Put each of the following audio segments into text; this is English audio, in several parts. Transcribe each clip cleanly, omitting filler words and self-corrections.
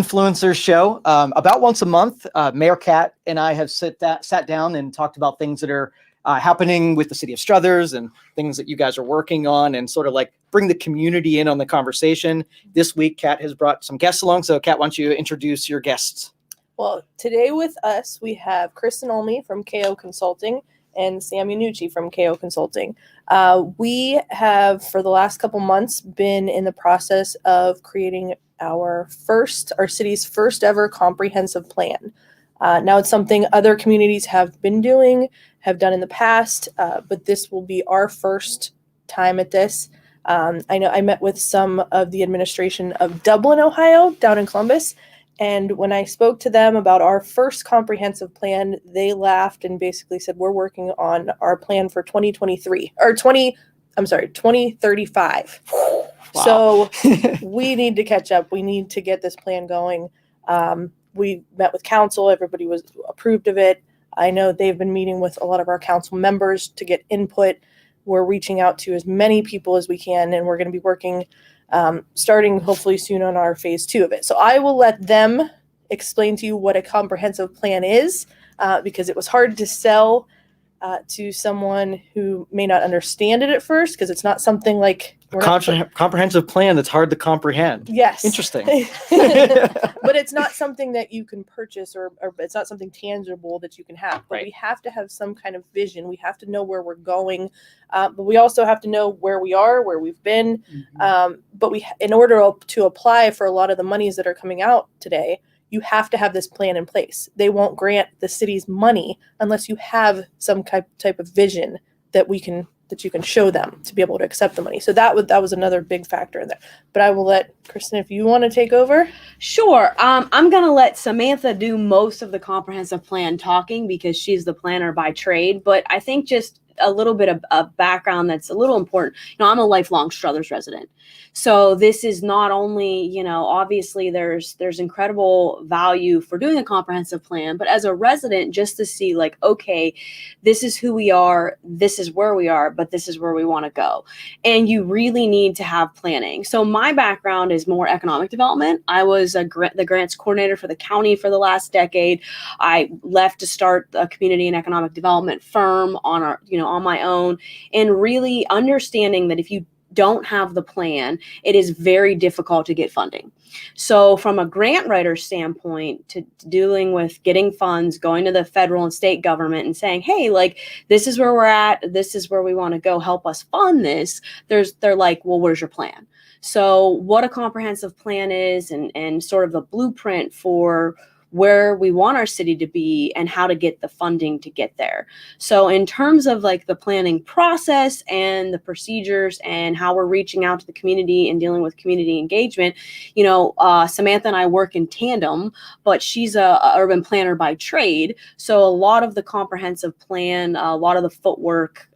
Influencers show. About once a month, Mayor Kat and I have sat down and talked about things that are happening with the city of Struthers and things that you guys are working on, and sort of like bring the community in on the conversation. This week, Kat has brought some guests along. So Kat, why don't you introduce your guests? Well, today with us, we have Kristens from KO Consulting and Sam Yanucci from KO Consulting. We have, for the last couple months, been in the process of creating our city's first ever comprehensive plan. Now it's something other communities have been doing, have done in the past, but this will be our first time at this. I know I met with some of the administration of Dublin, Ohio, down in Columbus, and when I spoke to them about our first comprehensive plan, they laughed and basically said, we're working on our plan for 2035. Wow. So we need to catch up. We need to get this plan going. We met with council. Everybody was approved of it. I know they've been meeting with a lot of our council members to get input. We're reaching out to as many people as we can, and we're going to be working starting hopefully soon on our phase 2 of it. So I will let them explain to you what a comprehensive plan is, because it was hard to sell to someone who may not understand it at first, because it's not something like comprehensive plan that's hard to comprehend. Yes. Interesting. But it's not something that you can purchase, or it's not something tangible that you can have. But Right. We have to have some kind of vision. We have to know where we're going, but we also have to know where we are, where we've been. But in order to apply for a lot of the monies that are coming out today, you have to have this plan in place. They won't grant the city's money unless you have some type of vision that you can show them to be able to accept the money. So that was another big factor in there. But I will let Kristen, if you want to take over. Sure. I'm going to let Samantha do most of the comprehensive plan talking, because she's the planner by trade. But I think just a little bit of background that's a little important. I'm a lifelong Struthers resident. So this is not only, obviously there's incredible value for doing a comprehensive plan, but as a resident, just to see like, okay, this is who we are, this is where we are, but this is where we want to go. And you really need to have planning. So my background is more economic development. I was the grants coordinator for the county for the last decade. I left to start a community and economic development firm on my own, and really understanding that if you don't have the plan, it is very difficult to get funding. So from a grant writer standpoint, to dealing with getting funds, going to the federal and state government and saying, hey, like, this is where we're at, this is where we want to go, help us fund this. They're like, well, where's your plan? So what a comprehensive plan is, and sort of the blueprint for where we want our city to be and how to get the funding to get there. So in terms of like the planning process and the procedures and how we're reaching out to the community and dealing with community engagement, Samantha and I work in tandem, but she's a urban planner by trade. So a lot of the comprehensive plan, a lot of the footwork,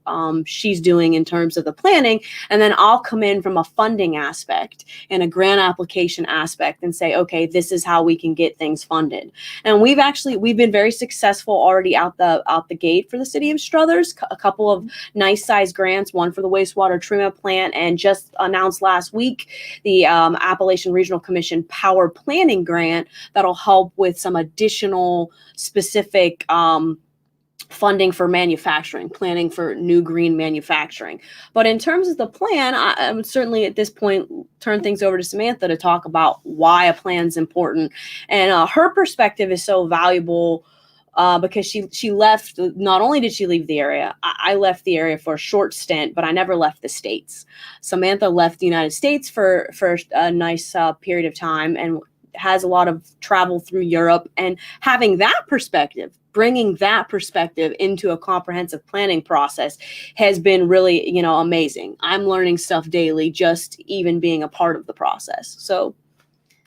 she's doing in terms of the planning, and then I'll come in from a funding aspect and a grant application aspect and say, okay, this is how we can get things funded. And we've been very successful already out the gate for the city of Struthers. A couple of nice sized grants, one for the wastewater treatment plant, and just announced last week the Appalachian Regional Commission Power Planning Grant that'll help with some additional specific funding for manufacturing, planning for new green manufacturing. But in terms of the plan, I would certainly at this point turn things over to Samantha to talk about why a plan's important. And her perspective is so valuable because she left. Not only did she leave the area, I left the area for a short stint, but I never left the States. Samantha left the United States for a nice period of time and has a lot of travel through Europe, and having that perspective, bringing that perspective into a comprehensive planning process has been really, amazing. I'm learning stuff daily, just even being a part of the process. So,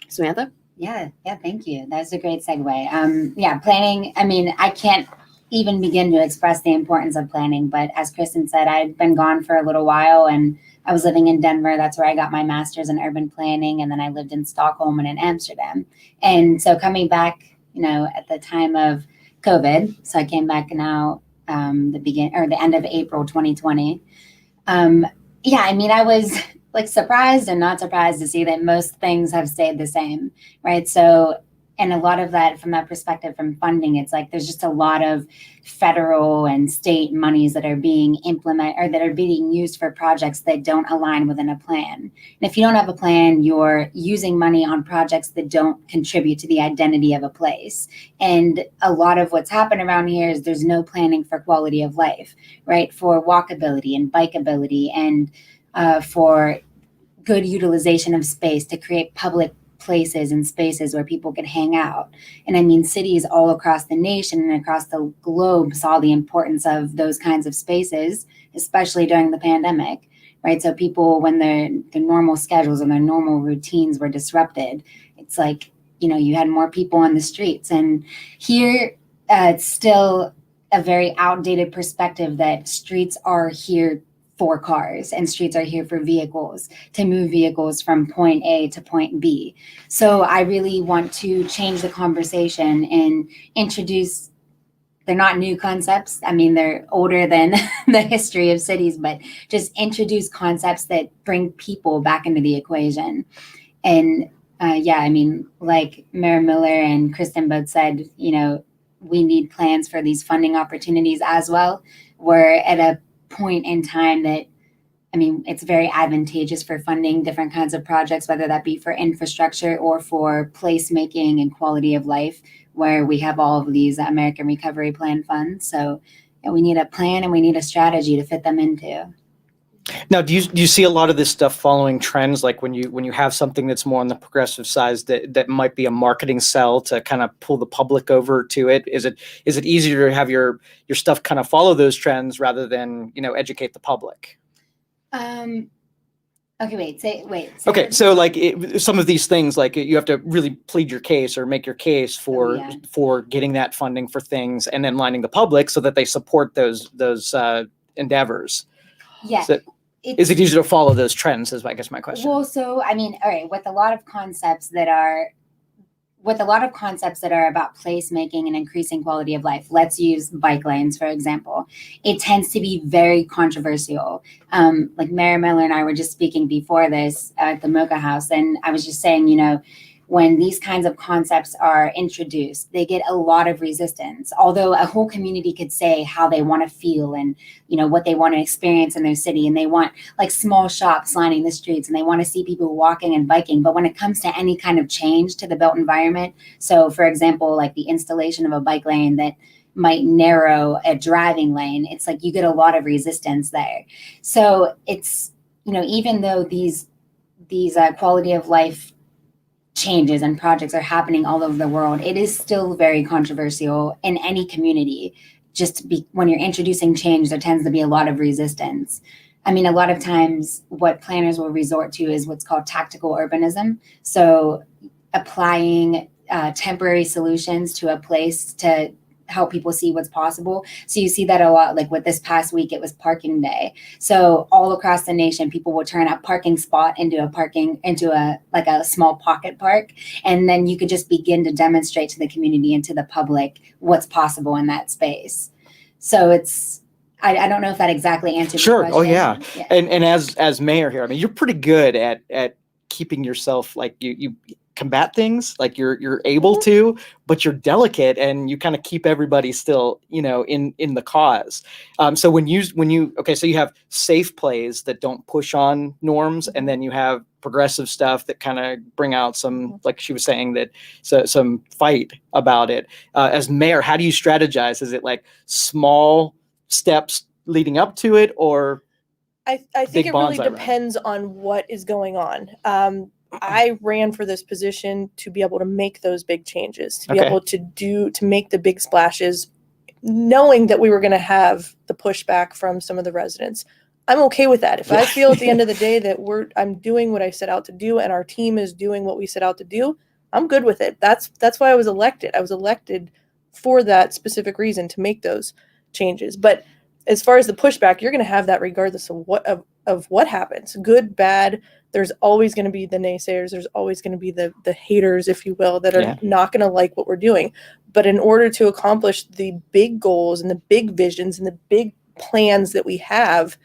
Samantha? Yeah, thank you. That's a great segue. Planning, I can't even begin to express the importance of planning, but as Kristen said, I'd been gone for a little while, and I was living in Denver. That's where I got my master's in urban planning, and then I lived in Stockholm and in Amsterdam. And so coming back, at the time of COVID, so I came back now the end of April 2020. I was like surprised and not surprised to see that most things have stayed the same, right? So, and a lot of that from that perspective from funding, it's like there's just a lot of federal and state monies that are being implemented or that are being used for projects that don't align within a plan. And if you don't have a plan, you're using money on projects that don't contribute to the identity of a place. And a lot of what's happened around here is there's no planning for quality of life, right? For walkability and bikeability and for good utilization of space to create public places and spaces where people could hang out. And I mean, cities all across the nation and across the globe saw the importance of those kinds of spaces, especially during the pandemic, right? So people, when their normal schedules and their normal routines were disrupted, it's like, you know, you had more people on the streets. And here, it's still a very outdated perspective that streets are here for cars and streets are here for vehicles, to move vehicles from point A to point B. So I really want to change the conversation and introduce, they're not new concepts. I mean, they're older than the history of cities, but just introduce concepts that bring people back into the equation. And yeah, I mean, like Mayor Miller and Kristen both said, you know, we need plans for these funding opportunities as well. We're at a point in time that, I mean, it's very advantageous for funding different kinds of projects, whether that be for infrastructure or for placemaking and quality of life, where we have all of these American Recovery Plan funds. So yeah, we need a plan and we need a strategy to fit them into. Now, do you see a lot of this stuff following trends, like when you have something that's more on the progressive side that might be a marketing sell to kind of pull the public over to it? Is it easier to have your stuff kind of follow those trends rather than, you know, educate the public? Okay, wait. Okay, so like some of these things, like you have to really plead your case or make your case for getting that funding for things, and then lining the public so that they support those endeavors. Yeah. So, is it easier to follow those trends? Is I guess my question. Well, so I mean, all right, with a lot of concepts that are about placemaking and increasing quality of life. Let's use bike lanes, for example. It tends to be very controversial. Like Mayor Miller and I were just speaking before this at the Mocha House, and I was just saying, you know, when these kinds of concepts are introduced, they get a lot of resistance. Although a whole community could say how they want to feel and, you know, what they want to experience in their city, and they want like small shops lining the streets, and they want to see people walking and biking. But when it comes to any kind of change to the built environment, so for example, like the installation of a bike lane that might narrow a driving lane, it's like you get a lot of resistance there. So it's, you know, even though these quality of life changes and projects are happening all over the world, it is still very controversial in any community. When you're introducing change, there tends to be a lot of resistance. I mean, a lot of times what planners will resort to is what's called tactical urbanism. So applying temporary solutions to a place to help people see what's possible. So you see that a lot, like with this past week, it was parking day. So all across the nation, people will turn a parking spot into a small pocket park. And then you could just begin to demonstrate to the community and to the public what's possible in that space. So it's, I don't know if that exactly answers your question. Oh yeah. And as mayor here, I mean, you're pretty good at keeping yourself, like you combat things, like you're able to, but you're delicate and you kind of keep everybody still, you know, in the cause. So when you so you have safe plays that don't push on norms, and then you have progressive stuff that kind of bring out some, like she was saying, that some fight about it. As mayor, how do you strategize? Is it like small steps leading up to it, or I think it really depends on what is going on. I ran for this position to be able to make those big changes, to be able to make the big splashes, knowing that we were going to have the pushback from some of the residents. I'm okay with that. If I feel at the end of the day that I'm doing what I set out to do and our team is doing what we set out to do, I'm good with it. That's why I was elected. I was elected for that specific reason, to make those changes. But as far as the pushback, you're going to have that regardless of what happens, good, bad. There's always going to be the naysayers. There's always going to be the haters, if you will, that are not going to like what we're doing. But in order to accomplish the big goals and the big visions and the big plans that we have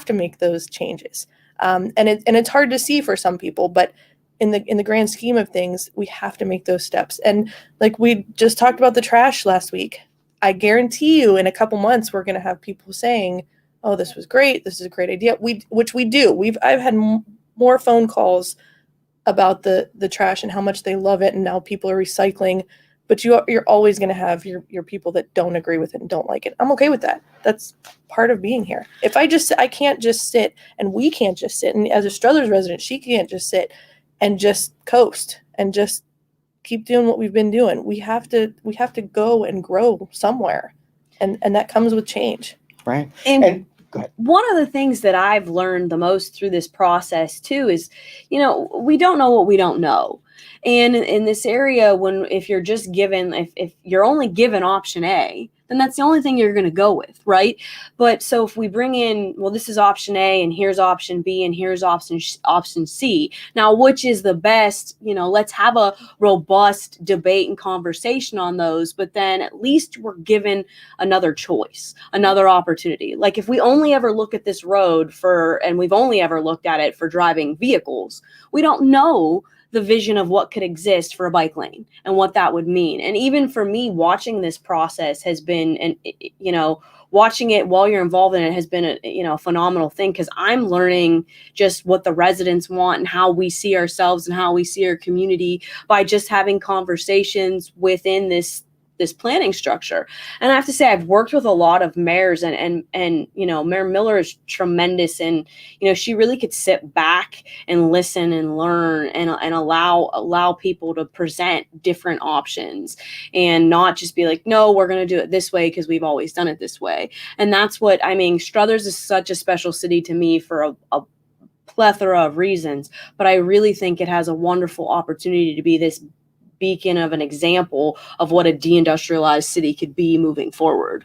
to make those changes. And it's hard to see for some people, but in the grand scheme of things, we have to make those steps. And like we just talked about the trash last week, I guarantee you in a couple months, we're going to have people saying, oh, this was great. This is a great idea. Which we do. I've had more phone calls about the trash and how much they love it. And now people are recycling, but you're always going to have your people that don't agree with it and don't like it. I'm okay with that. That's part of being here. If I can't just sit, and we can't just sit. And as a Struthers resident, she can't just sit and just coast and just keep doing what we've been doing. We have to go and grow somewhere. And that comes with change. Right. And go ahead. One of the things that I've learned the most through this process too is, we don't know what we don't know. And in this area, if you're just given, if you're only given option A, then that's the only thing you're going to go with, right? But so if we bring in, well, this is option A, and here's option B, and here's option C. Now, which is the best? Let's have a robust debate and conversation on those. But then at least we're given another choice, another opportunity. Like if we only ever look at this road and we've only ever looked at it for driving vehicles, we don't know the vision of what could exist for a bike lane and what that would mean. And even for me, watching this process has been, and watching it while you're involved in it has been a phenomenal thing, because I'm learning just what the residents want and how we see ourselves and how we see our community by just having conversations within this planning structure. And I have to say, I've worked with a lot of mayors, and Mayor Miller is tremendous. And, she really could sit back and listen and learn and allow people to present different options and not just be like, no, we're going to do it this way because we've always done it this way. And that's what, Struthers is such a special city to me for a plethora of reasons, but I really think it has a wonderful opportunity to be this beacon of an example of what a deindustrialized city could be moving forward.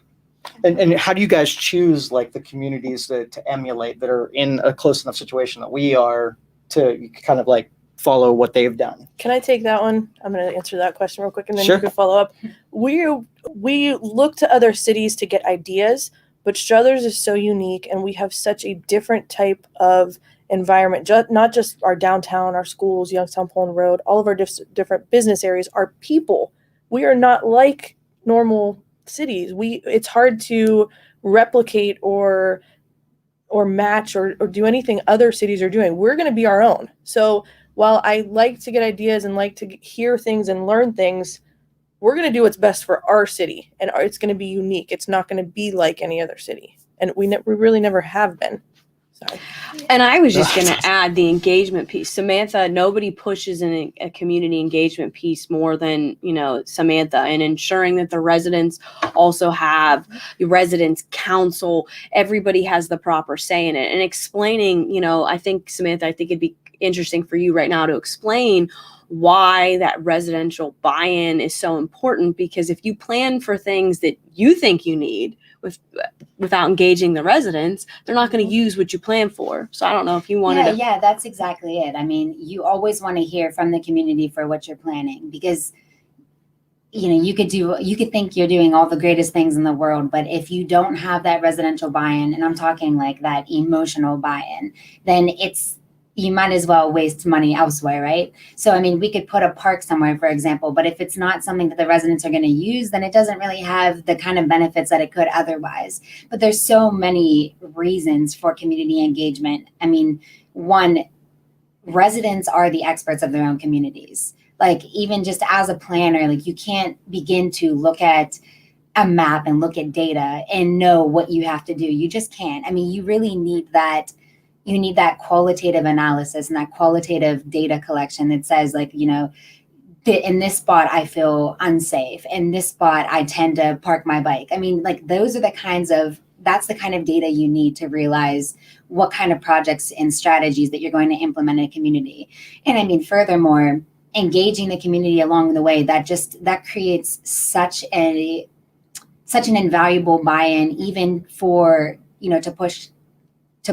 And how do you guys choose like the communities to emulate that are in a close enough situation that we are to kind of like follow what they've done? Can I take that one? I'm going to answer that question real quick, and then Sure. you can follow up. We look to other cities to get ideas, but Struthers is so unique, and we have such a different type of environment, not just our downtown, our schools, Youngstown, Poland Road, all of our different business areas, our people. We are not like normal cities. It's hard to replicate or match or do anything other cities are doing. We're going to be our own. So while I like to get ideas and like to hear things and learn things, we're going to do what's best for our city, and it's going to be unique. It's not going to be like any other city, and we really never have been. Sorry. And I was just going to add the engagement piece. Samantha, nobody pushes in a community engagement piece more than, Samantha, and ensuring that the residents also have the residents council. Everybody has the proper say in it, and explaining, I think, Samantha, it'd be interesting for you right now to explain why that residential buy-in is so important, because if you plan for things that you think you need without engaging the residents, they're not going to use what you plan for. So I don't know if you wanted to. Yeah, that's exactly it. You always want to hear from the community for what you're planning, because you could think you're doing all the greatest things in the world, but if you don't have that residential buy-in, and I'm talking like that emotional buy-in, then you might as well waste money elsewhere, right? So, we could put a park somewhere, for example, but if it's not something that the residents are going to use, then it doesn't really have the kind of benefits that it could otherwise. But there's so many reasons for community engagement. One, residents are the experts of their own communities. Like, even just as a planner, like, you can't begin to look at a map and look at data and know what you have to do. You just can't. You really need that. You need that qualitative analysis and that qualitative data collection that says, like, in this spot I feel unsafe. In this spot I tend to park my bike. Those are that's the kind of data you need to realize what kind of projects and strategies that you're going to implement in a community. And furthermore, engaging the community along the way, that creates such an invaluable buy-in, even for, to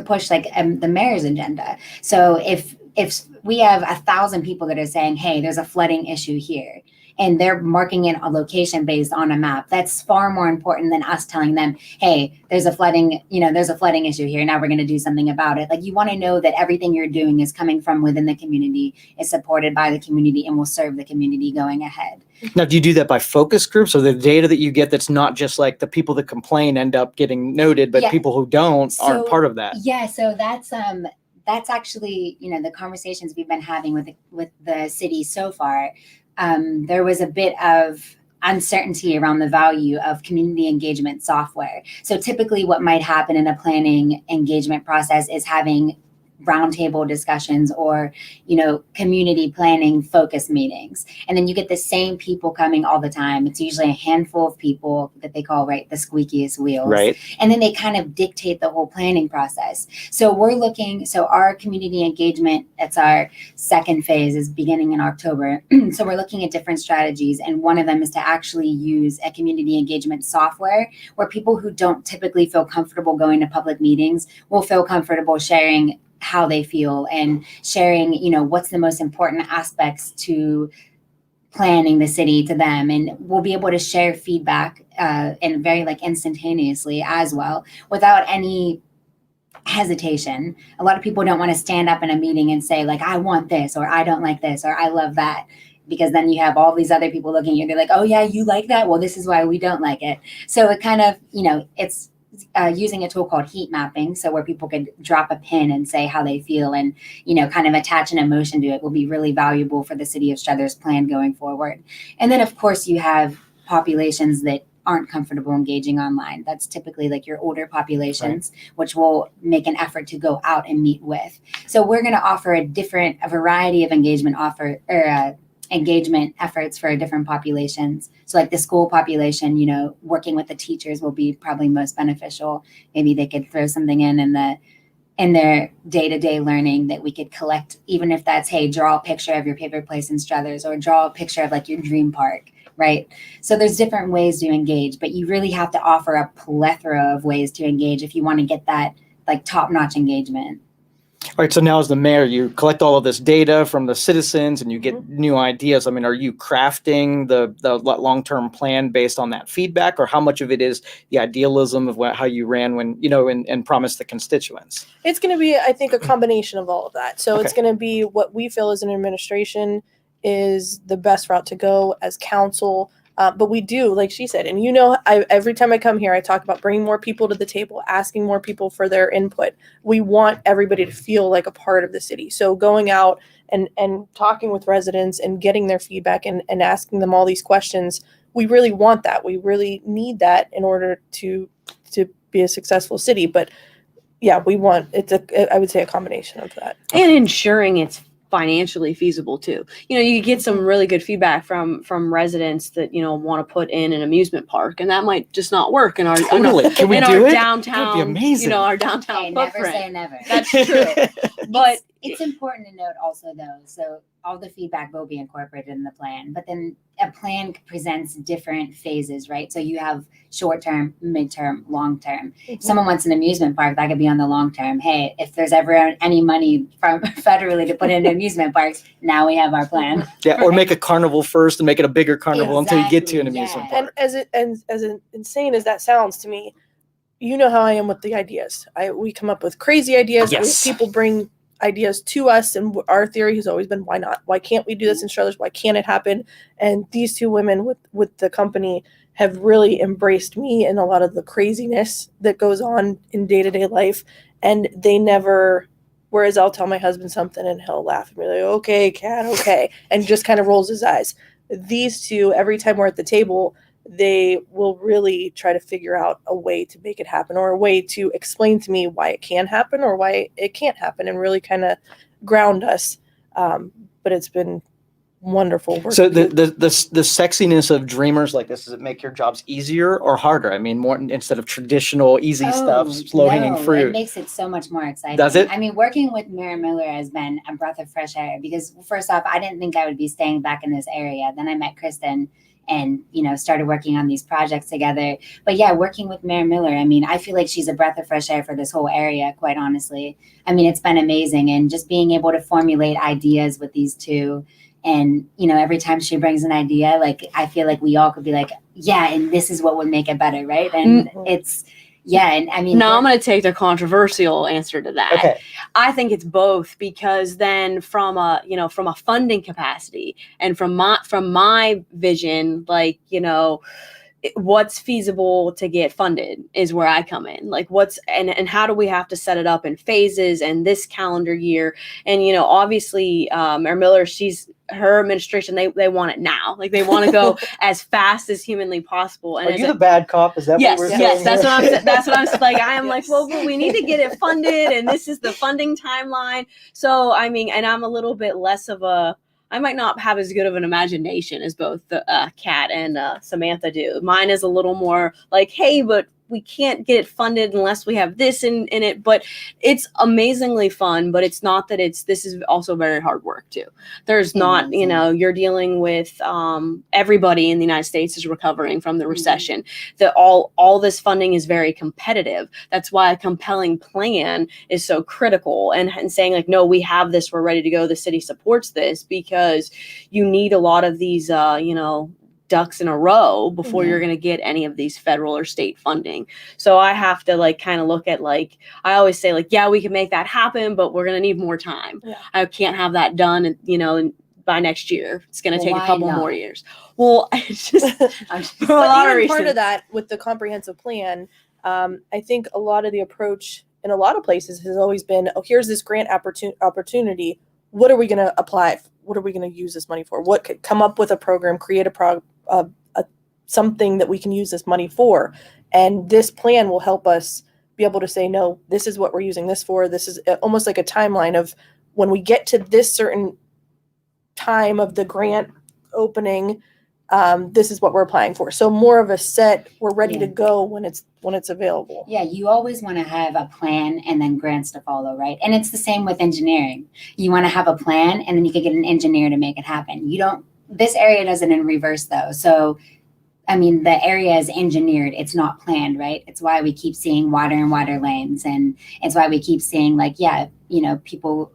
push like the mayor's agenda. So if if we have 1,000 people that are saying, hey, there's a flooding issue here, and they're marking it a location based on a map, that's far more important than us telling them, hey, there's a flooding issue here. Now we're going to do something about it. Like, you want to know that everything you're doing is coming from within the community, is supported by the community, and will serve the community going ahead. Now, do you do that by focus groups, or the data that you get that's not just like the people that complain end up getting noted, but people who don't aren't part of that? Yeah, so that's actually, the conversations we've been having with the city so far. There was a bit of uncertainty around the value of community engagement software. So typically what might happen in a planning engagement process is having roundtable discussions or, community planning focus meetings. And then you get the same people coming all the time. It's usually a handful of people that they call, the squeakiest wheels. Right. And then they kind of dictate the whole planning process. So our community engagement, that's our second phase, is beginning in October. So we're looking at different strategies. And one of them is to actually use a community engagement software where people who don't typically feel comfortable going to public meetings will feel comfortable sharing how they feel and sharing, what's the most important aspects to planning the city to them. And we'll be able to share feedback and very instantaneously as well, without any hesitation. A lot of people don't want to stand up in a meeting and say, I want this, or I don't like this, or I love that, because then you have all these other people looking at you. They're like, oh yeah, you like that? Well, this is why we don't like it. So it kind of, it's using a tool called heat mapping. So where people could drop a pin and say how they feel and, kind of attach an emotion to it, will be really valuable for the city of Struthers plan going forward. And then of course you have populations that aren't comfortable engaging online. That's typically your older populations, which will make an effort to go out and meet with. So we're going to offer a variety of engagement engagement efforts for different populations. So the school population, working with the teachers will be probably most beneficial. Maybe they could throw something in their day-to-day learning that we could collect, even if that's, hey, draw a picture of your favorite place in Struthers, or draw a picture of your dream park, right? So there's different ways to engage, but you really have to offer a plethora of ways to engage if you want to get that top-notch engagement. All right. So now as the mayor, you collect all of this data from the citizens and you get new ideas. I mean, are you crafting the long-term plan based on that feedback, or how much of it is the idealism of how you ran when, and promised the constituents? It's going to be, I think, a combination of all of that. So It's going to be what we feel as an administration is the best route to go as council. But we do, like she said, and every time I come here, I talk about bringing more people to the table, asking more people for their input. We want everybody to feel like a part of the city. So going out and talking with residents and getting their feedback and asking them all these questions, we really want that. We really need that in order to be a successful city. But yeah, we want I would say a combination of that. And ensuring it's financially feasible too. You get some really good feedback from residents that want to put in an amusement park, and that might just not work in our downtown. That'd be amazing. Our downtown Hey, footprint. never say never. That's true. But it's important to note also, though, so all the feedback will be incorporated in the plan, but then a plan presents different phases, right? So you have short-term, mid-term, long-term. If someone wants an amusement park, that could be on the long-term. Hey, if there's ever any money from federally to put into amusement parks, now we have our plan. Yeah, or make a carnival first and make it a bigger carnival until you get to an amusement park. And as insane as that sounds to me, you know how I am with the ideas. We come up with crazy ideas. Yes. People bring ideas to us, and our theory has always been, why not? Why can't we do this in Struthers? Why can't it happen? And these two women with the company have really embraced me and a lot of the craziness that goes on in day-to-day life. And they never, whereas I'll tell my husband something and he'll laugh and be like, okay, Kat, okay, and just kind of rolls his eyes. These two, every time we're at the table, they will really try to figure out a way to make it happen, or a way to explain to me why it can happen or why it can't happen, and really kind of ground us. But it's been wonderful work. So the sexiness of dreamers like this, does it make your jobs easier or harder? I mean, more instead of traditional easy stuff, low hanging It fruit. makes it so much more exciting. Does it? I mean, working with Mira Miller has been a breath of fresh air because first off, I didn't think I would be staying back in this area. Then I met Kristen and, started working on these projects together. But yeah, working with Mira Miller, I mean, I feel like she's a breath of fresh air for this whole area, quite honestly. I mean, it's been amazing. And just being able to formulate ideas with these two. And, every time she brings an idea, like, I feel like we all could be like, yeah, and this is what would make it better, right? And it's, yeah, and I mean. No, I'm going to take the controversial answer to that. Okay. I think it's both, because then from a funding capacity and from my vision, like, what's feasible to get funded is where I come in. Like and how do we have to set it up in phases and this calendar year? And, obviously, Mayor Miller, her administration, they want it now. Like, they want to go as fast as humanly possible. And are you the bad cop? Is that yes, what we're yes, saying? that's what I'm like. I am like, well, we need to get it funded, and this is the funding timeline. So, I mean, and I'm a little bit less of I might not have as good of an imagination as both the Kat and Samantha do. Mine is a little more like, hey, but we can't get it funded unless we have this in it. But it's amazingly fun, but it's not that this is also very hard work too. There's not, you're dealing with everybody in the United States is recovering from the recession. That all this funding is very competitive. That's why a compelling plan is so critical, and saying like, no, we have this, we're ready to go. The city supports this, because you need a lot of these, ducks in a row before you're going to get any of these federal or state funding. So I have to like kind of look at, like, I always say, like, yeah, we can make that happen, but we're going to need more time. Yeah. I can't have that done, by next year. It's going to take a couple more years. Well, it's just for a lot of reasons. Part of that with the comprehensive plan, I think a lot of the approach in a lot of places has always been, oh, here's this grant opportunity. What are we going to apply? What are we going to use this money for? What could come up with a program, create something that we can use this money for. And this plan will help us be able to say, no, this is what we're using this for. This is almost like a timeline of when we get to this certain time of the grant opening, this is what we're applying for. So more of a set, we're ready to go when it's available. Yeah, you always want to have a plan and then grants to follow, right? And it's the same with engineering. You want to have a plan and then you can get an engineer to make it happen. This area does it in reverse though. So, I mean, the area is engineered. It's not planned, right? It's why we keep seeing water and water lanes. And it's why we keep seeing people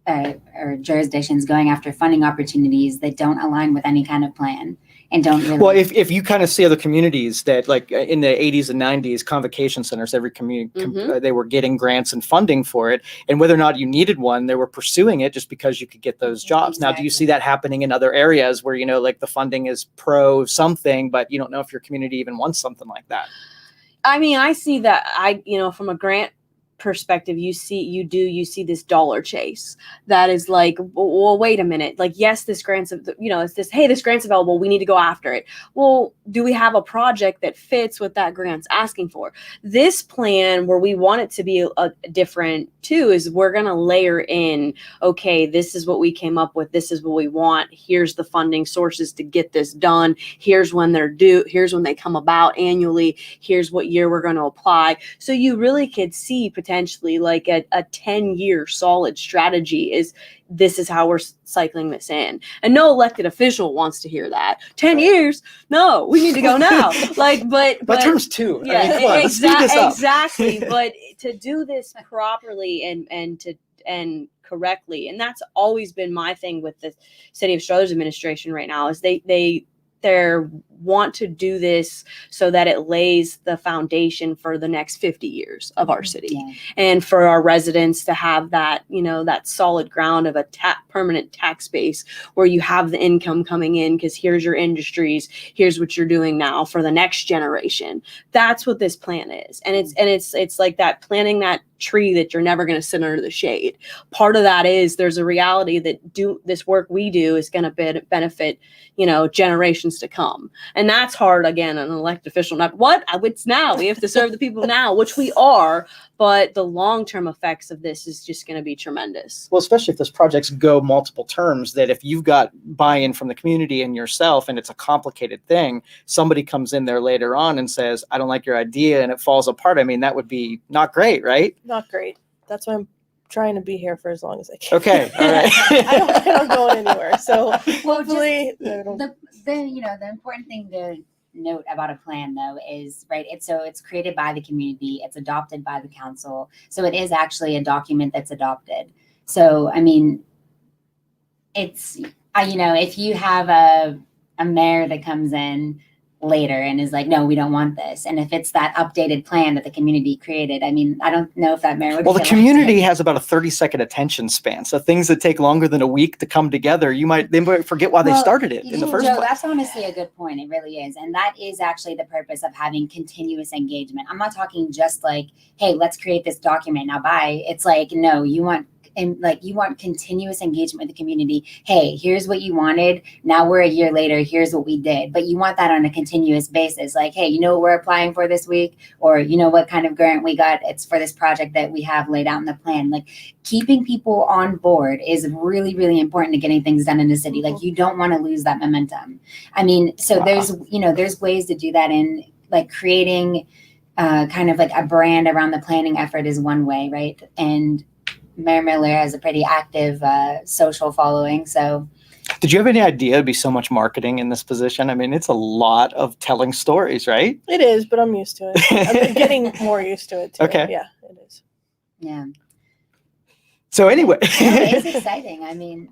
or jurisdictions going after funding opportunities that don't align with any kind of plan. And don't really. Well, if you kind of see other communities that, like in the 80s and 90s, convocation centers, every community, they were getting grants and funding for it. And whether or not you needed one, they were pursuing it just because you could get those jobs. Exactly. Now, do you see that happening in other areas where, like the funding is pro something, but you don't know if your community even wants something like that? I mean, I see that from a grant perspective, you see this dollar chase that is like, well, wait a minute, like, yes, this grant's this grant's available, we need to go after it. Well, do we have a project that fits what that grant's asking for? This plan, where we want it to be different too, is we're going to layer in, okay, this is what we came up with, this is what we want, here's the funding sources to get this done, here's when they're due, here's when they come about annually, here's what year we're going to apply. So you really could see potentially like a 10-year solid strategy this is how we're cycling this in. And no elected official wants to hear that. 10 years? No, we need to go now. But terms two. Yeah, I mean, come on, let's speed this up. Exactly. But to do this properly and correctly, and that's always been my thing with the City of Struthers administration right now, is they want to do this so that it lays the foundation for the next 50 years of our city, and for our residents to have that, that solid ground of a permanent tax base where you have the income coming in, because here's your industries, here's what you're doing now for the next generation. That's what this plan is. And it's like that, planting that tree that you're never going to sit under the shade. Part of that is there's a reality that this work we do is going to benefit, generations to come. And that's hard, again, an elected official. Not what? It's now. We have to serve the people now, which we are. But the long-term effects of this is just going to be tremendous. Well, especially if those projects go multiple terms, that if you've got buy-in from the community and yourself, and it's a complicated thing, somebody comes in there later on and says, I don't like your idea, and it falls apart. I mean, that would be not great, right? Not great. That's why I'm trying to be here for as long as I can. Okay, all right. I don't go anywhere. So Well, hopefully, the the important thing to note about a plan though is right. It's created by the community. It's adopted by the council. So it is actually a document that's adopted. So I mean, it's if you have a mayor that comes in later and is like, no, we don't want this. And if it's that updated plan that the community created, I mean, I don't know if that mayor would. Well, the community has about a 30-second attention span. So things that take longer than a week to come together, they might forget why they started it in the first Joe, place. that's honestly a good point. It really is. And that is actually the purpose of having continuous engagement. I'm not talking just like, hey, let's create this document now bye. It's like, no, you want continuous engagement with the community. Hey, here's what you wanted. Now we're a year later. Here's what we did. But you want that on a continuous basis. Like, hey, you know what we're applying for this week? Or you know what kind of grant we got? It's for this project that we have laid out in the plan. Like keeping people on board is really, really important to getting things done in the city. Like you don't want to lose that momentum. I mean, so there's ways to do that in like creating kind of like a brand around the planning effort is one way, right? And Mayor Miller has a pretty active social following. So did you have any idea it'd be so much marketing in this position? I mean, it's a lot of telling stories, right? it is, but I'm used to it. I'm getting more used to it too. Okay. Yeah, it is. yeah. So anyway. No, it's exciting. I mean,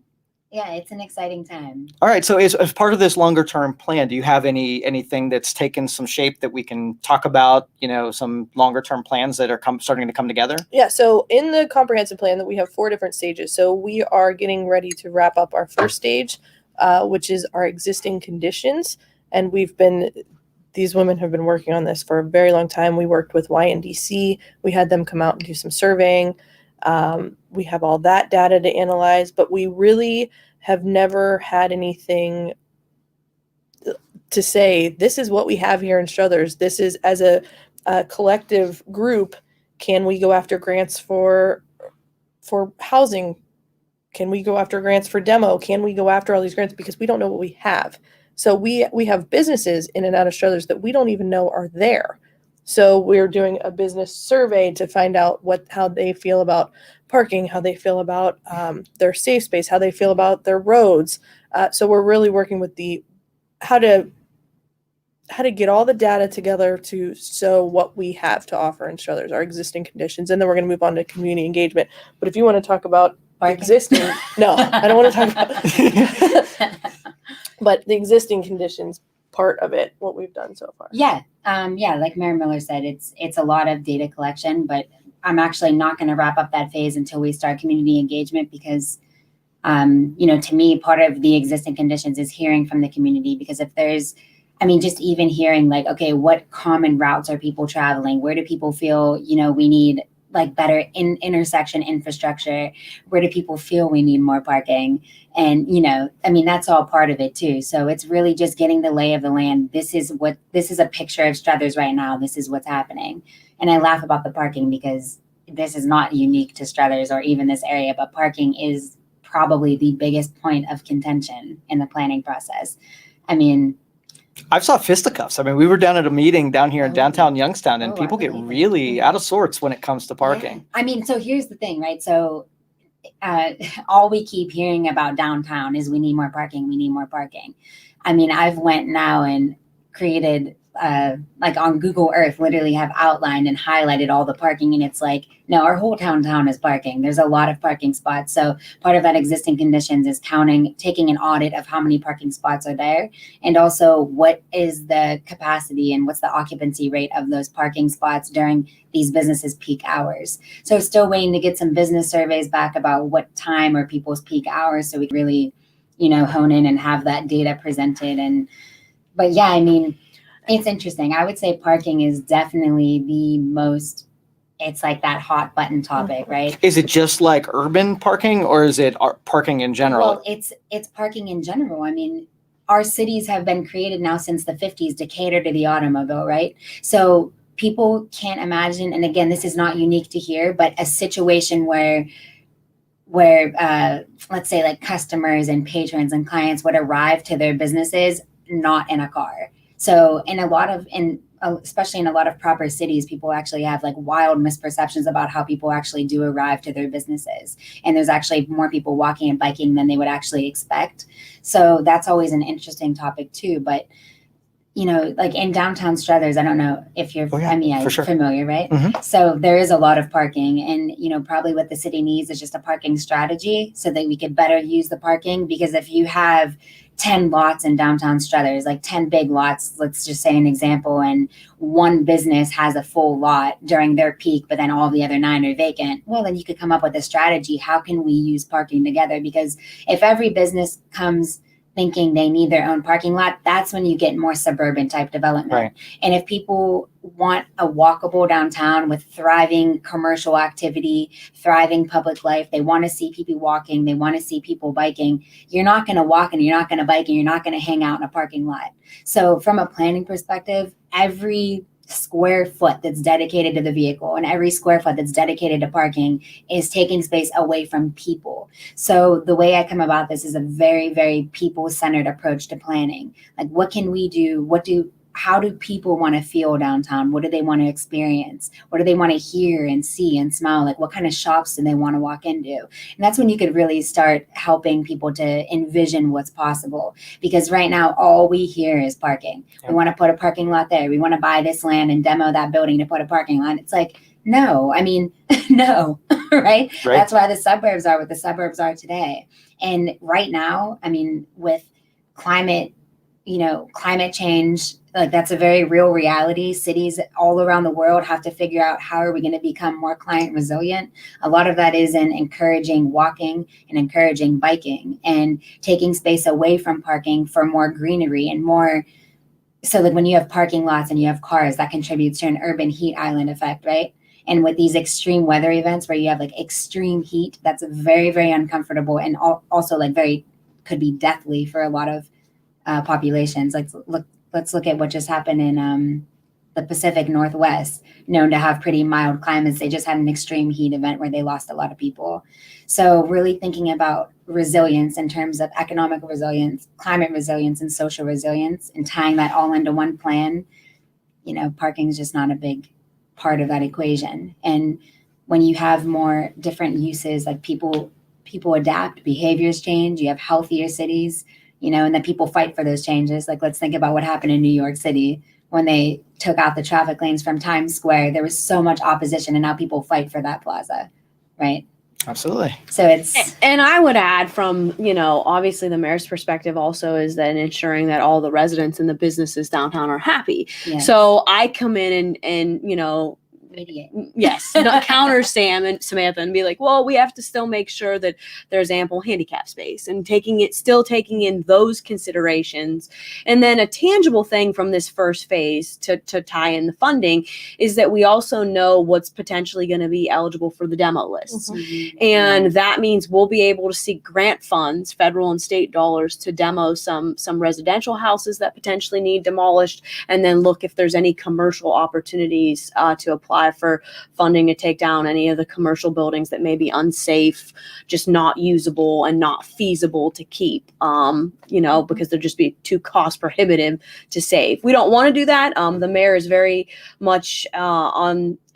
yeah, it's an exciting time. All right. So as part of this longer term plan, do you have anything that's taken some shape that we can talk about, some longer term plans that are starting to come together? Yeah, so in the comprehensive plan that we have 4 different stages. So we are getting ready to wrap up our first stage, which is our existing conditions. And these women have been working on this for a very long time. We worked with YNDC. We had them come out and do some surveying. We have all that data to analyze, but we really have never had anything to say, this is what we have here in Struthers. This is, as a collective group, can we go after grants for housing? Can we go after grants for demo? Can we go after all these grants? Because we don't know what we have. So we have businesses in and out of Struthers that we don't even know are there. So we're doing a business survey to find out how they feel about parking, how they feel about their safe space, how they feel about their roads. So we're really working with how to get all the data together to show what we have to offer in Struthers, our existing conditions, and then we're going to move on to community engagement. But if you want to talk about existing, no, I don't want to talk about, but the existing conditions part of it, what we've done so far. Yeah. Like Mayor Miller said, it's a lot of data collection, but I'm actually not going to wrap up that phase until we start community engagement because, to me, part of the existing conditions is hearing from the community because if there's, just even hearing like, okay, what common routes are people traveling? Where do people feel, we need like better intersection infrastructure? Where do people feel we need more parking? And, that's all part of it too. So it's really just getting the lay of the land. This is a picture of Struthers right now. This is what's happening. And I laugh about the parking because this is not unique to Struthers or even this area, but parking is probably the biggest point of contention in the planning process. I've saw fisticuffs. We were down at a meeting down here in downtown Youngstown, and people get really out of sorts when it comes to parking. Yeah. So here's the thing, right? So all we keep hearing about downtown is we need more parking. We need more parking. I've went now and created like on Google Earth, literally have outlined and highlighted all the parking. And it's like, no, our whole downtown is parking. There's a lot of parking spots. So part of that existing conditions is taking an audit of how many parking spots are there. And also what is the capacity and what's the occupancy rate of those parking spots during these businesses' peak hours. So still waiting to get some business surveys back about what time are people's peak hours. So we can really, hone in and have that data presented. But yeah, it's interesting. I would say parking is definitely the most, it's like that hot button topic, right? Is it just like urban parking or is it parking in general? Well, it's parking in general. our cities have been created now since the 50s to cater to the automobile, right? So people can't imagine, and again, this is not unique to here, but a situation where let's say like customers and patrons and clients would arrive to their businesses not in a car. So especially in a lot of proper cities, people actually have like wild misperceptions about how people actually do arrive to their businesses. And there's actually more people walking and biking than they would actually expect. So that's always an interesting topic too. But, like in downtown Struthers, I don't know if you're, for sure. familiar, right? Mhm. So there is a lot of parking, and, probably what the city needs is just a parking strategy so that we could better use the parking. Because if you have 10 lots in downtown Struthers, like 10 big lots, let's just say an example, and one business has a full lot during their peak, but then all the other 9 are vacant, well, then you could come up with a strategy. How can we use parking together? Because if every business comes thinking they need their own parking lot, that's when you get more suburban type development. Right. And if people want a walkable downtown with thriving commercial activity, thriving public life, they want to see people walking, they want to see people biking, you're not going to walk and you're not going to bike and you're not going to hang out in a parking lot. So from a planning perspective, every square foot that's dedicated to the vehicle and every square foot that's dedicated to parking is taking space away from people. So the way I come about this is a very, very people-centered approach to planning. Like, what can we do? How do people want to feel downtown? What do they want to experience? What do they want to hear and see and smell? Like, what kind of shops do they want to walk into? And that's when you could really start helping people to envision what's possible. Because right now, all we hear is parking. We want to put a parking lot there. We want to buy this land and demo that building to put a parking lot. It's like, no, no, right? That's why the suburbs are what the suburbs are today. And right now, with climate change, like that's a very real reality. Cities all around the world have to figure out how are we going to become more climate resilient. A lot of that is in encouraging walking and encouraging biking and taking space away from parking for more greenery and more. So like when you have parking lots and you have cars, that contributes to an urban heat island effect, right? And with these extreme weather events where you have like extreme heat, that's very, very uncomfortable and also like could be deathly for a lot of populations. Let's look at what just happened in the Pacific Northwest, known to have pretty mild climates. They just had an extreme heat event where they lost a lot of people. So really thinking about resilience in terms of economic resilience, climate resilience, and social resilience, and tying that all into one plan, parking is just not a big part of that equation. And when you have more different uses, like people adapt, behaviors change, you have healthier cities, and then people fight for those changes. Like, let's think about what happened in New York City when they took out the traffic lanes from Times Square. There was so much opposition, and now people fight for that plaza, right? Absolutely. So it's... And I would add from, obviously the mayor's perspective also is then ensuring that all the residents and the businesses downtown are happy. Yes. So I come in and yes, counter Sam and Samantha and be like, well, we have to still make sure that there's ample handicap space and taking in those considerations. And then a tangible thing from this first phase to tie in the funding is that we also know what's potentially going to be eligible for the demo lists. Mm-hmm. And that means we'll be able to seek grant funds, federal and state dollars, to demo some residential houses that potentially need demolished, and then look if there's any commercial opportunities to apply for funding to take down any of the commercial buildings that may be unsafe, just not usable and not feasible to keep, because they'll just be too cost prohibitive to save. We don't want to do that. The mayor is very much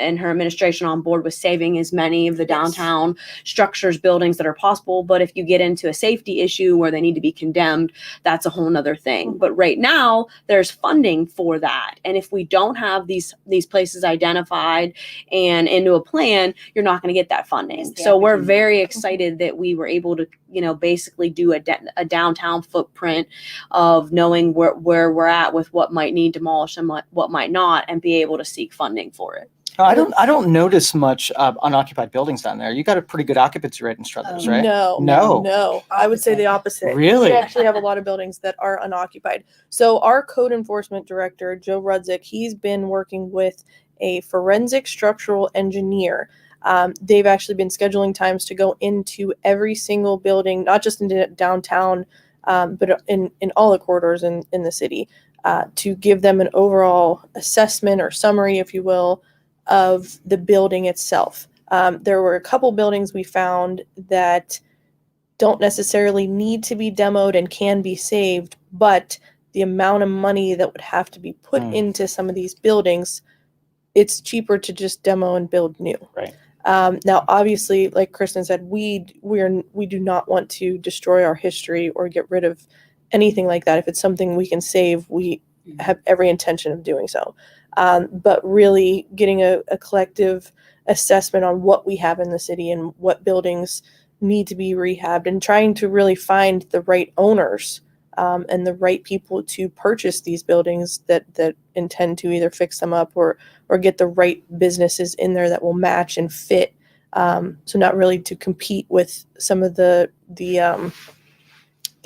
and her administration on board with saving as many of the downtown structures, buildings that are possible. But if you get into a safety issue where they need to be condemned, that's a whole nother thing. But right now there's funding for that. And if we don't have these places identified and into a plan, you're not going to get that funding. So we're very excited that we were able to, basically do a downtown footprint of knowing where we're at with what might need demolished and what might not, and be able to seek funding for it. I don't notice much unoccupied buildings down there. You got a pretty good occupancy rate in Struthers, right? No. I would say the opposite. Really? We actually have a lot of buildings that are unoccupied. So our code enforcement director, Joe Rudzik, he's been working with a forensic structural engineer. They've actually been scheduling times to go into every single building, not just into downtown but in all the corridors in the city, to give them an overall assessment or summary, if you will, of the building itself. There were a couple buildings we found that don't necessarily need to be demoed and can be saved, but the amount of money that would have to be put into some of these buildings, it's cheaper to just demo and build new. Right. Now, obviously, like Kristen said, we do not want to destroy our history or get rid of anything like that. If it's something we can save, we have every intention of doing so. But really getting a collective assessment on what we have in the city and what buildings need to be rehabbed, and trying to really find the right owners and the right people to purchase these buildings that intend to either fix them up or get the right businesses in there that will match and fit. So not really to compete with some of the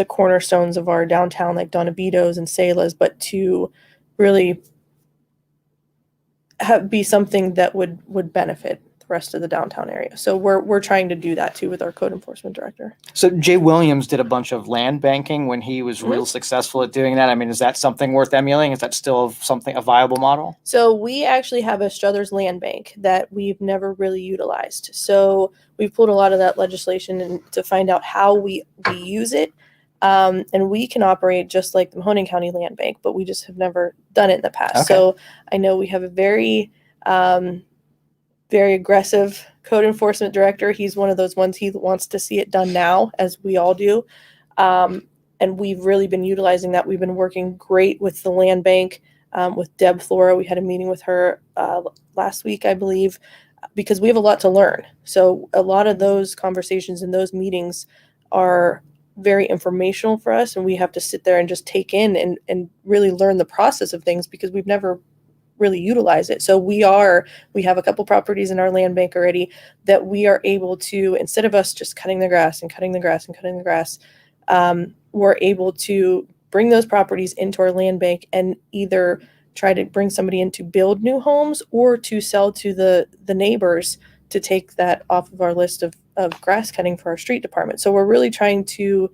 cornerstones of our downtown, like Donabito's and Sala's, but to really be something that would benefit the rest of the downtown area. So we're trying to do that too with our code enforcement director. So Jay Williams did a bunch of land banking when he was real successful at doing that. I mean, is that something worth emulating? Is that still a viable model? So we actually have a Struthers land bank that we've never really utilized. So we've pulled a lot of that legislation to find out how we use it. And we can operate just like the Mahoning County Land Bank, but we just have never done it in the past. Okay. So I know we have a very aggressive code enforcement director. He's one of those ones, he wants to see it done now, as we all do. And we've really been utilizing that. We've been working great with the land bank, with Deb Flora. We had a meeting with her last week, I believe, because we have a lot to learn. So a lot of those conversations and those meetings are very informational for us, and we have to sit there and just take in and really learn the process of things, because we've never really utilized it. So we have a couple properties in our land bank already that we are able to, instead of us just cutting the grass, we're able to bring those properties into our land bank and either try to bring somebody in to build new homes or to sell to the neighbors to take that off of our list of grass cutting for our street department. So we're really trying to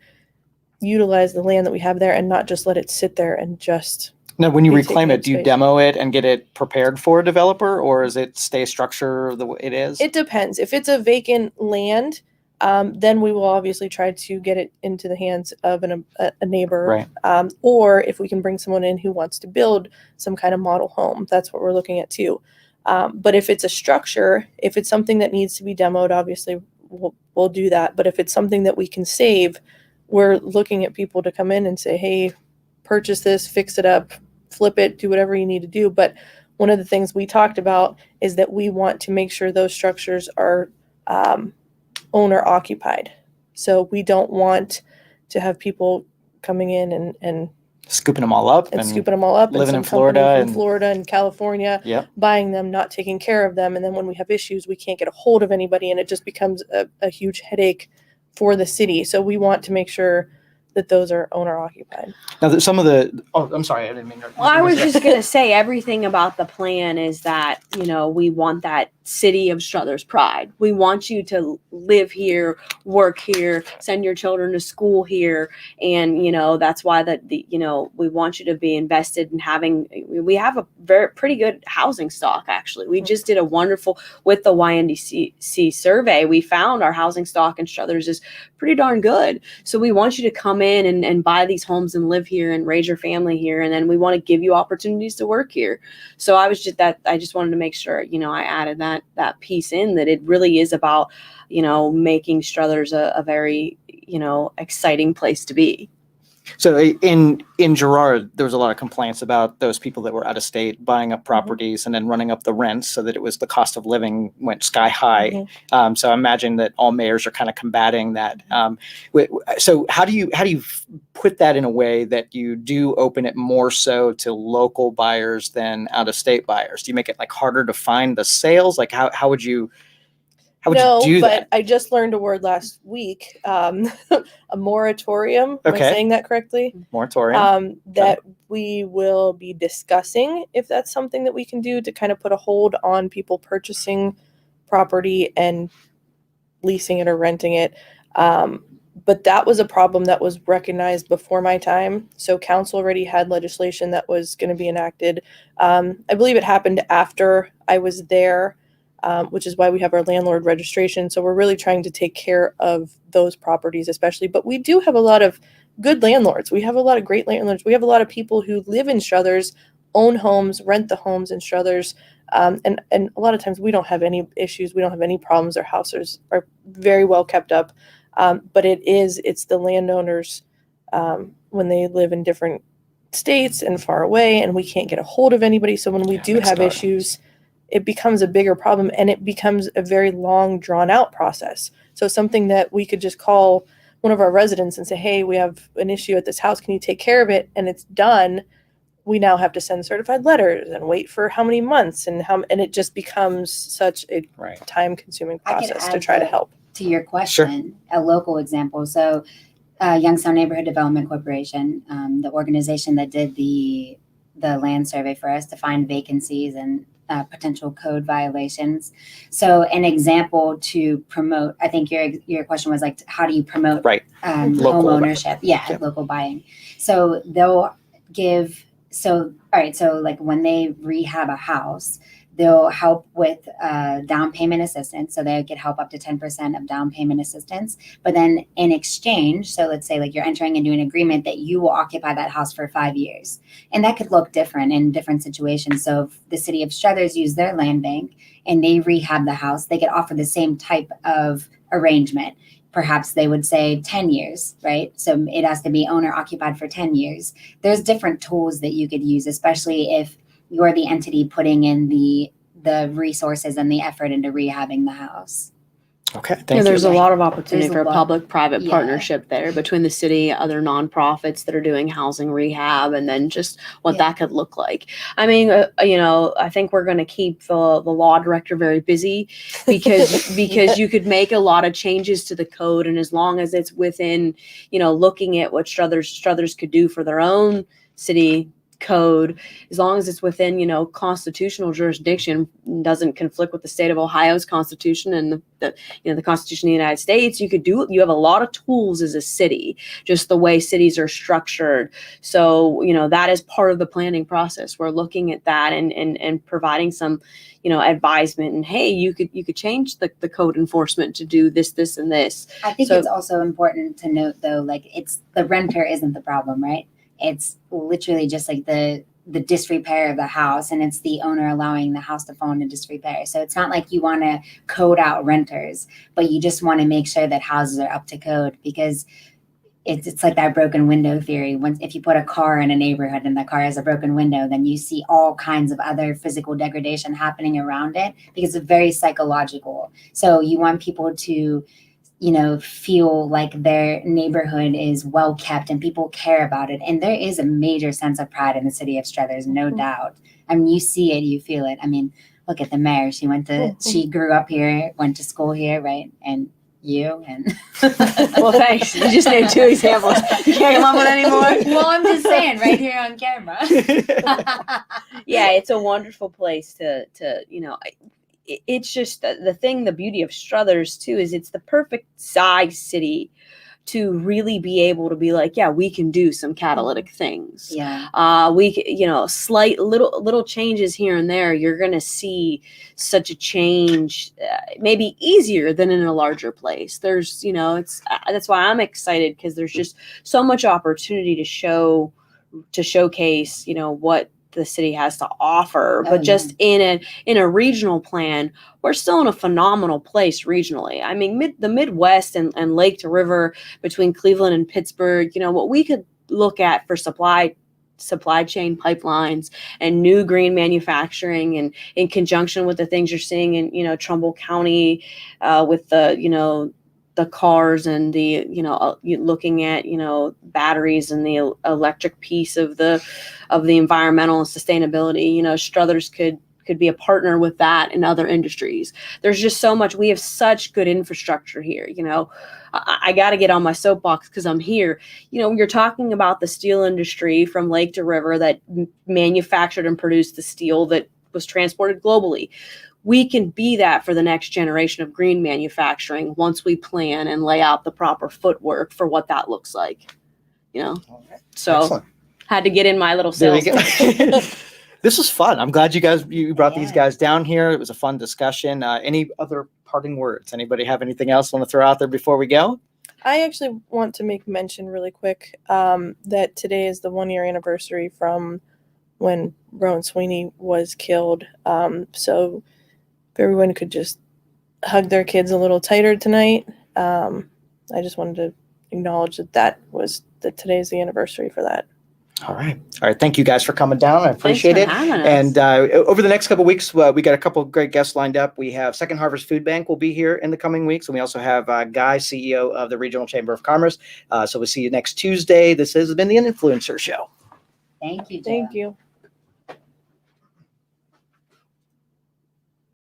utilize the land that we have there and not just let it sit there and just. Now, when you be reclaim taking it, do you space. demo it and get it prepared for a developer, or is it stay structure the way it is? It depends. If it's a vacant land, then we will obviously try to get it into the hands of a neighbor. Right. Or if we can bring someone in who wants to build some kind of model home, that's what we're looking at too. But if it's a structure, if it's something that needs to be demoed, obviously we'll do that. But if it's something that we can save, we're looking at people to come in and say, hey, purchase this, fix it up, flip it, do whatever you need to do. But one of the things we talked about is that we want to make sure those structures are owner occupied. So we don't want to have people coming in and scooping them all up and scooping them all up, living and in some company Florida from Florida and California, Yep. buying them, not taking care of them, and then when we have issues, we can't get a hold of anybody, and it just becomes a huge headache for the city. So we want to make sure that those are owner occupied. Now, that some of the I'm sorry, I didn't mean to. Well, I was just going to say everything about the plan is that, we want that city of Struthers pride. We want you to live here, work here, send your children to school here. And, that's why we want you to be invested in we have a pretty good housing stock, actually. We just did a wonderful, with the YNDC survey, we found our housing stock in Struthers is pretty darn good. So we want you to come in and buy these homes and live here and raise your family here. And then we want to give you opportunities to work here. So I just wanted to make sure, I added that piece in, that it really is about, making Struthers a very, exciting place to be. So in Girard, there was a lot of complaints about those people that were out of state buying up properties and then running up the rents, so that the cost of living went sky high. So I imagine that all mayors are kind of combating that. So how do you put that in a way that you do open it more so to local buyers than out of state buyers? Do you make it harder to find the sales? How would you? How would you do that? But I just learned a word last week, a moratorium. Am I saying that correctly? Moratorium. That we will be discussing if that's something that we can do to kind of put a hold on people purchasing property and leasing it or renting it. But that was a problem that was recognized before my time. So council already had legislation that was going to be enacted. I believe it happened after I was there, which is why we have our landlord registration. So we're really trying to take care of those properties especially. But we do have a lot of good landlords. We have a lot of great landlords. We have a lot of people who live in Struthers, own homes, rent the homes in Struthers. And a lot of times we don't have any issues. We don't have any problems. Our houses are very well kept up. But it's the landowners when they live in different states and far away, and we can't get a hold of anybody. So when we do have issues, it becomes a bigger problem, and it becomes a very long, drawn out process. So something that we could just call one of our residents and say, hey, we have an issue at this house. Can you take care of it? And it's done. We now have to send certified letters and wait for how many months and it just becomes such a time consuming process to try to help. To your question, a local example. So Youngstown Neighborhood Development Corporation, the organization that did the land survey for us to find vacancies and potential code violations. So an example to promote, I think your question was like, how do you promote home ownership? Local buying. So they'll give, so like when they rehab a house, they'll help with down payment assistance. So they get help up to 10% of down payment assistance. But then in exchange, so let's say like you're entering into an agreement that you will occupy that house for 5 years. And that could look different in different situations. So if the city of Struthers use their land bank and they rehab the house, they could offer the same type of arrangement. Perhaps they would say 10 years, right? So it has to be owner occupied for 10 years. There's different tools that you could use, especially if you're the entity putting in the resources and the effort into rehabbing the house. Okay, thank you. There's a lot of opportunity for a public-private partnership there between the city, other nonprofits that are doing housing rehab, and then just what that could look like. I mean, I think we're going to keep the law director very busy because you could make a lot of changes to the code, and as long as it's within, looking at what Struthers could do for their own city code, as long as it's within constitutional jurisdiction, doesn't conflict with the state of Ohio's constitution and the Constitution of the United States, you have a lot of tools as a city, just the way cities are structured. So that is part of the planning process. We're looking at that and providing some advisement, and hey, you could change the code enforcement to do this and this. I think it's also important to note though, like it's the renter isn't the problem, right? It's literally just like the disrepair of the house, and it's the owner allowing the house to fall into disrepair. So it's not like you want to code out renters, but you just want to make sure that houses are up to code, because it's like that broken window theory. If you put a car in a neighborhood and the car has a broken window, then you see all kinds of other physical degradation happening around it, because it's very psychological. So you want people to feel like their neighborhood is well kept and people care about it. And there is a major sense of pride in the city of Struthers, no doubt. I mean, you see it, you feel it. I mean, look at the mayor. She grew up here, went to school here, right? And you and well, thanks. You just named 2 examples. You can't come up with any more. Well, I'm just saying, right here on camera. Yeah, it's a wonderful place to it's just the beauty of Struthers too is it's the perfect size city to really be able to be like, yeah, we can do some catalytic things. Yeah. We slight little changes here and there. You're going to see such a change, maybe easier than in a larger place. There's, that's why I'm excited, because there's just so much opportunity to showcase, what the city has to offer, but just in a regional plan, we're still in a phenomenal place regionally. I mean, the Midwest and Lake to River between Cleveland and Pittsburgh, what we could look at for supply chain pipelines and new green manufacturing, and in conjunction with the things you're seeing in Trumbull County with the cars and the looking at batteries and the electric piece of the environmental and sustainability. Struthers could be a partner with that in other industries. There's just so much. We have such good infrastructure here. I got to get on my soapbox because I'm here. You're talking about the steel industry from Lake to River that manufactured and produced the steel that was transported globally. we can be that for the next generation of green manufacturing once we plan and lay out the proper footwork for what that looks like. So Excellent. had to get in my little There sales. we go. This was fun. I'm glad you brought these Yeah. guys down here. It was a fun discussion. Any other parting words? Anybody have anything else want to throw out there before we go? I actually want to make mention really quick that today is the 1-year anniversary from when Rowan Sweeney was killed. So if everyone could just hug their kids a little tighter tonight. I just wanted to acknowledge that today is the anniversary for that. All right. Thank you guys for coming down. I appreciate it. Having us. And over the next couple of weeks, we got a couple of great guests lined up. We have Second Harvest Food Bank will be here in the coming weeks. And we also have Guy, CEO of the Regional Chamber of Commerce. So we'll see you next Tuesday. This has been the Influencer Show. Thank you. Thank Joe. you.